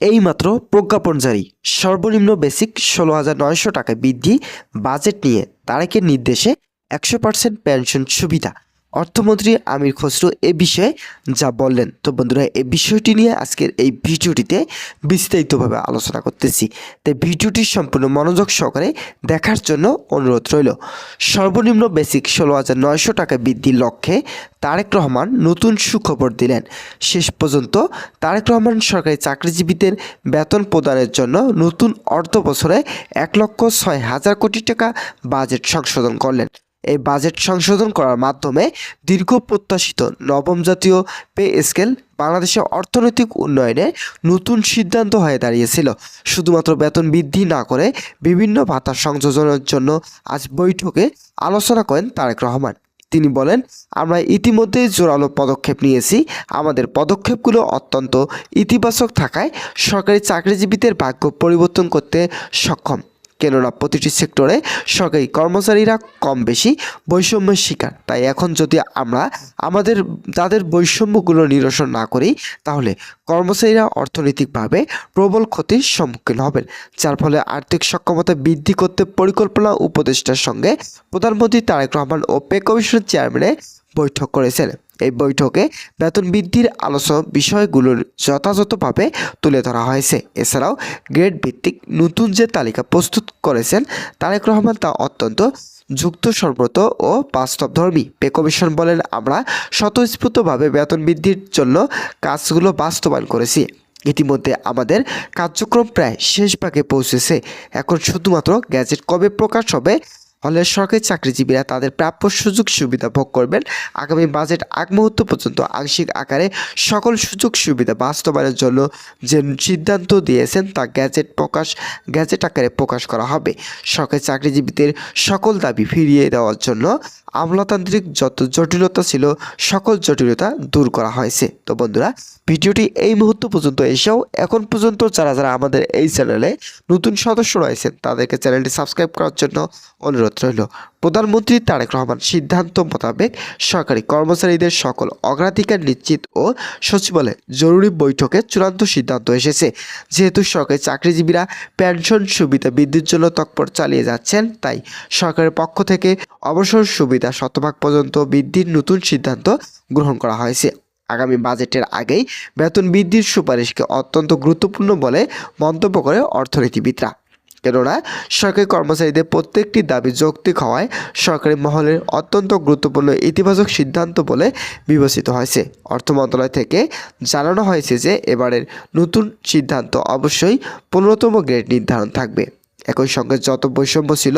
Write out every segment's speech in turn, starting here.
এইমাত্র প্রজ্ঞাপন জারি, সর্বনিম্ন বেসিক ১৬,৯০০ টাকায় বৃদ্ধি, বাজেট নিয়ে তারেকের নির্দেশে ১০০% পেনশন সুবিধা। অর্থমন্ত্রী আমির খসরু এ বিষয়ে যা বললেন, তো বন্ধুরা এই বিষয়টি নিয়ে আজকের এই ভিডিওটিতে বিস্তারিতভাবে আলোচনা করতেছি। তাই ভিডিওটি সম্পূর্ণ মনোযোগ সহকারে দেখার জন্য অনুরোধ রইল। সর্বনিম্ন বেসিক ১৬,৯০০ টাকা বৃদ্ধির লক্ষ্যে তারেক রহমান নতুন সুখবর দিলেন। শেষ পর্যন্ত তারেক রহমান সরকারি চাকরিজীবীদের বেতন প্রদানের জন্য নতুন অর্থ বছরে ১,৬০,০০০ কোটি টাকা বাজেট সংশোধন করলেন। এই বাজেট সংশোধন করার মাধ্যমে দীর্ঘ প্রত্যাশিত নবম জাতীয় পে স্কেল বাংলাদেশের অর্থনৈতিক উন্নয়নে নতুন সিদ্ধান্ত হয়ে দাঁড়িয়েছিল। শুধুমাত্র বেতন বৃদ্ধি না করে বিভিন্ন ভাতা সংযোজনের জন্য আজ বৈঠকে আলোচনা করেন তারেক রহমান। তিনি বলেন, আমরা ইতিমধ্যেই জোরালো পদক্ষেপ নিয়েছি। আমাদের পদক্ষেপগুলো অত্যন্ত ইতিবাচক থাকায় সরকারি চাকরিজীবীদের ভাগ্য পরিবর্তন করতে সক্ষম। কেননা প্রতিটি সেক্টরে সরকারি কর্মচারীরা কম বেশি বৈষম্যের শিকার। তাই এখন যদি আমরা তাদের বৈষম্যগুলো নিরসন না করি, তাহলে কর্মচারীরা অর্থনৈতিকভাবে প্রবল ক্ষতির সম্মুখীন হবেন, যার ফলে আর্থিক সক্ষমতা বৃদ্ধি করতে পরিকল্পনা উপদেষ্টার সঙ্গে প্রধানমন্ত্রী তারেক রহমান ও পে কমিশনের চেয়ারম্যানের বৈঠক করেছেন। এই বৈঠকে বেতন বৃদ্ধির আলোচনা বিষয়গুলোর যথাযথভাবে তুলে ধরা হয়েছে। এছাড়াও গ্রেড ভিত্তিক নতুন যে তালিকা প্রস্তুত করেছেন তারেক রহমান, তা অত্যন্ত যুক্তিসম্মত ও বাস্তবধর্মী। পে কমিশন বলেন, আমরা স্বতঃস্ফূর্তভাবে বেতন বৃদ্ধির জন্য কাজগুলো বাস্তবায়ন করেছি। ইতিমধ্যে আমাদের কার্যক্রম প্রায় শেষ ভাগে পৌঁছেছে। এখন শুধুমাত্র গ্যাজেট কবে প্রকাশ হবে হলে সরকারি চাকরিজীবীরা তাদের প্রাপ্য সুযোগ সুবিধা ভোগ করবেন। আগামী বাজেট আগ মুহূর্ত পর্যন্ত আংশিক আকারে সকল সুযোগ সুবিধা বাস্তবায়নের জন্য যে সিদ্ধান্ত দিয়েছেন তা গ্যাজেট আকারে প্রকাশ করা হবে। সরকারি চাকরিজীবীদের সকল দাবি ফিরিয়ে দেওয়ার জন্য আমলাতান্ত্রিক যত জটিলতা ছিল সকল জটিলতা দূর করা হয়েছে। তো বন্ধুরা, ভিডিওটি এই মুহূর্ত পর্যন্ত এসেও এখন পর্যন্ত যারা আমাদের এই চ্যানেলে নতুন সদস্য রয়েছেন তাদেরকে চ্যানেলটি সাবস্ক্রাইব করার জন্য অনুরোধ রইল। প্রধানমন্ত্রী তারেক রহমান সিদ্ধান্ত মোতাবেক সরকারি কর্মচারীদের সকল অগ্রাধিকার নিশ্চিত ও সচিবালয়ে জরুরি বৈঠকে চূড়ান্ত সিদ্ধান্ত এসেছে। যেহেতু সরকারি চাকরিজীবীরা পেনশন সুবিধা বৃদ্ধির জন্য তৎপর চালিয়ে যাচ্ছেন, তাই সরকারের পক্ষ থেকে অবসর সুবিধা শতভাগ পর্যন্ত বৃদ্ধির নতুন সিদ্ধান্ত গ্রহণ করা হয়েছে। আগামী বাজেটের আগেই বেতন বৃদ্ধির সুপারিশকে অত্যন্ত গুরুত্বপূর্ণ বলে মন্তব্য করে অর্থনীতিবিদরা। কেননা সরকারি কর্মচারীদের প্রত্যেকটি দাবি যৌক্তিক হওয়ায় সরকারি মহলের অত্যন্ত গুরুত্বপূর্ণ ইতিবাচক সিদ্ধান্ত বলে বিবেচিত হয়েছে। অর্থ মন্ত্রণালয় থেকে জানানো হয়েছে যে এবারের নতুন সিদ্ধান্ত অবশ্যই 15তম গ্রেড নির্ধারণ থাকবে। একই সঙ্গে যত বৈষম্য ছিল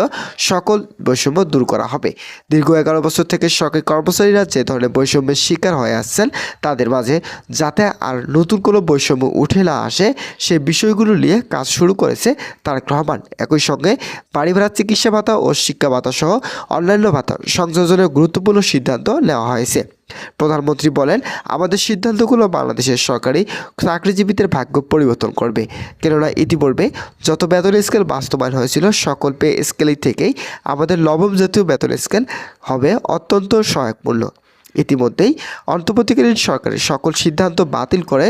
সকল বৈষম্য দূর করা হবে। দীর্ঘ 11 বছর থেকে সরকারি কর্মচারীরা যে ধরনের বৈষম্যের শিকার হয়ে আসছেন, তাদের মাঝে যাতে আর নতুন কোনো বৈষম্য উঠে না আসে সে বিষয়গুলো নিয়ে কাজ শুরু করেছে তারেক রহমান। একই সঙ্গে বাড়ি ভাড়া, চিকিৎসা ভাতা ও শিক্ষা ভাতা সহ অন্যান্য ভাতা সংযোজনের গুরুত্বপূর্ণ সিদ্ধান্ত নেওয়া হয়েছে। প্রধানমন্ত্রী বলেন, আমাদের সিদ্ধান্তগুলো বাংলাদেশের সরকারি চাকরিজীবীদের ভাগ্য পরিবর্তন করবে। কেননা ইতিপূর্বে যত বেতন স্কেল বাস্তবায়ন হয়েছিল সকল পে স্কেল থেকেই আমাদের নবম জাতীয় বেতন স্কেল হবে অত্যন্ত সহায়কমূল্য। ইতিমধ্যেই অন্তর্বর্তীকালীন সরকারের সকল সিদ্ধান্ত বাতিল করে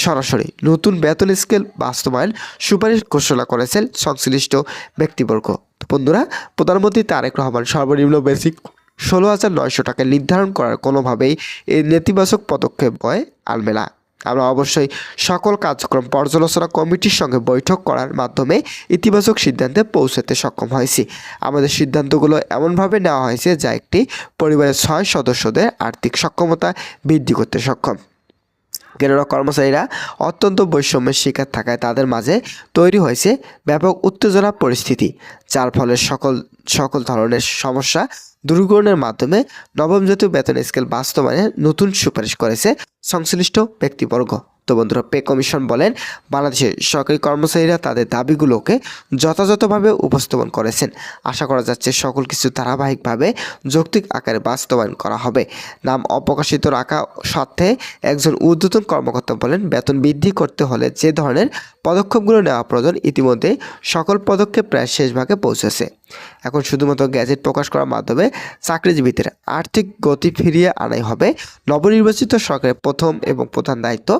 সরাসরি নতুন বেতন স্কেল বাস্তবায়ন সুপারিশ ঘোষণা করেছেন সংশ্লিষ্ট ব্যক্তিবর্গ। বন্ধুরা, প্রধানমন্ত্রী তারেক রহমান সর্বনিম্ন বেসিক ১৬,৯০০ টাকা নির্ধারণ করার কোনোভাবেই এই নেতিবাচক পদক্ষেপ বয়ে আনবে না। আমরা অবশ্যই সকল কার্যক্রম পর্যালোচনা কমিটির সঙ্গে বৈঠক করার মাধ্যমে ইতিবাচক সিদ্ধান্তে পৌঁছাতে সক্ষম হয়েছি। আমাদের সিদ্ধান্তগুলো এমনভাবে নেওয়া হয়েছে যা একটি পরিবারের ৬ সদস্যদের আর্থিক সক্ষমতা বৃদ্ধি করতে সক্ষম। কেননা কর্মচারীরা অত্যন্ত বৈষম্যের শিকার থাকায় তাদের মাঝে তৈরি হয়েছে ব্যাপক উত্তেজনা পরিস্থিতি, যার ফলে সকল ধরনের সমস্যা দূরীকরণের মাধ্যমে নবম জাতীয় বেতন স্কেল বাস্তবায়নে নতুন সুপারিশ করেছে সংশ্লিষ্ট ব্যক্তিবর্গ। তো বন্ধুরা, পে কমিশন বলেন, বাংলাদেশের সরকারি কর্মচারীরা তাদের দাবিগুলোকে যথাযথভাবে উপস্থাপন করেছেন। আশা করা যাচ্ছে সকল কিছু ধারাবাহিকভাবে যৌক্তিক আকারে বাস্তবায়ন করা হবে। নাম অপ্রকাশিত রাখা সত্ত্বে একজন ঊর্ধ্বতন কর্মকর্তা বলেন, বেতন বৃদ্ধি করতে হলে যে ধরনের পদক্ষেপগুলো নেওয়া প্রয়োজন। ইতিমধ্যে সকল পদক্ষেপ প্রায় শেষ ভাগে পৌঁছেছে। এখন শুধুমাত্র গ্যাজেট প্রকাশ করার মাধ্যমে চাকরিজীবীদের আর্থিক গতি ফিরিয়ে আনাই হবে নবনির্বাচিত সরকারের প্রথম এবং প্রধান দায়িত্ব।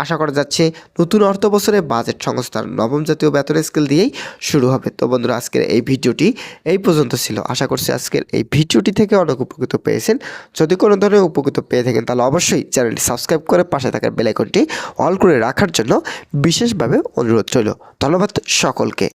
আশা করা যাচ্ছে নতুন অর্থ বছরে বাজেট সংস্থার নবম জাতীয় বেতন স্কেল দিয়েই শুরু হবে। তো বন্ধুরা, আজকের এই ভিডিওটি এই পর্যন্ত ছিল। আশা করছি আজকের এই ভিডিওটি থেকে অনেক উপকৃত পেয়েছেন। যদি কোনো ধরনের উপকৃত পেয়ে থাকেন তাহলে অবশ্যই চ্যানেলটি সাবস্ক্রাইব করে পাশে থাকার বেল আইকনটি অল করে রাখার জন্য বিশেষভাবে অনুরোধ রইল। ধন্যবাদ সকলকে।